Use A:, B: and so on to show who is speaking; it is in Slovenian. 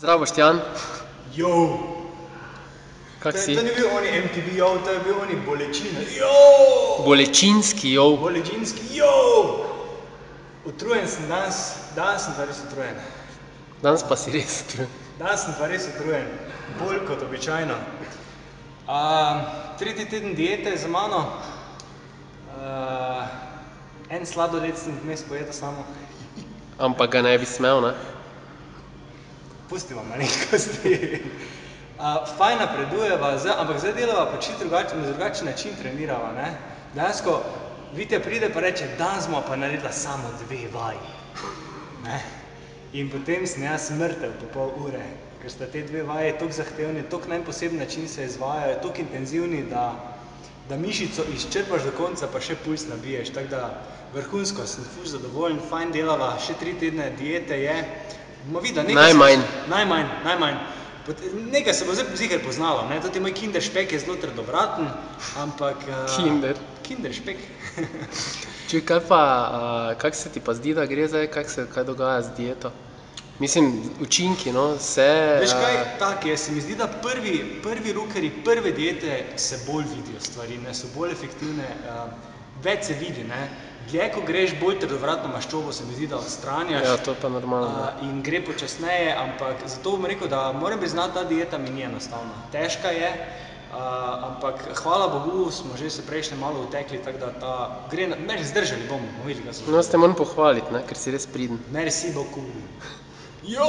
A: Zdravo, Boštjan.
B: Jou!
A: Kak si?
B: To ni bil oni MTV jou, to je bil oni bolečina. Jou!
A: Bolečinski jou.
B: Bolečinski jou! Utrujen sem danes sem pa res utrujen.
A: Danes pa si res utrujen.
B: Danes sem pa res utrujen. Bolj kot običajno. Tretji teden diete je za mano. En sladoled sem vmes pojedel samo.
A: Ampak ga ne bi smel, ne?
B: Pustimo malenkosti. Fajn napredujeva, ampak zdaj delava pa čisto na drugačen način trenirava, ne. Dejansko Vitja pride pa reče, danes bova pa naredila samo 2 vaji. Ne. In potem sem jaz mrtev po pol ure, ker sta te 2 vaji toliko zahtevni, toliko na en poseben način se izvajajo, toliko intenzivni, da mišico izčrpaš do konca, pa še puls nabiješ, tako da vrhunsko, sem ful zadovoljen, fajn delava, še 3 tedne diete je. Bomo videli,
A: Najmanj.
B: Najmanj. Nekaj se bo zdaj ziher poznalo, ne, toti moj kinder špek je zelo trdobraten, ampak...
A: Kinder.
B: Kinder špek.
A: Čuj, kaj pa, kak se ti pa zdi, da gre zdaj, kaj dogaja z dieto? Mislim, učinki, no, vse...
B: Veš kaj, tak je, se mi zdi, da prvi rukerji, prve diete se bolj vidijo stvari, ne, so bolj efektivne, več se vidi, ne. Dlje, ko greš, bolj trdovratno maščobo se mi zdi, da odstranjaš.
A: Ja, to je pa normalno.
B: In gre počasneje, ampak zato bom rekel, da moram priznati, ta dieta mi ni enostavna. Težka je, ampak hvala Bogu smo že se prejšnje malo utekli, tako da gre, zdržali bomo, bomo videli, kaj se bo.
A: No, te moram pohvaliti, ne, ker si res priden.
B: Merci beaucoup. Jo!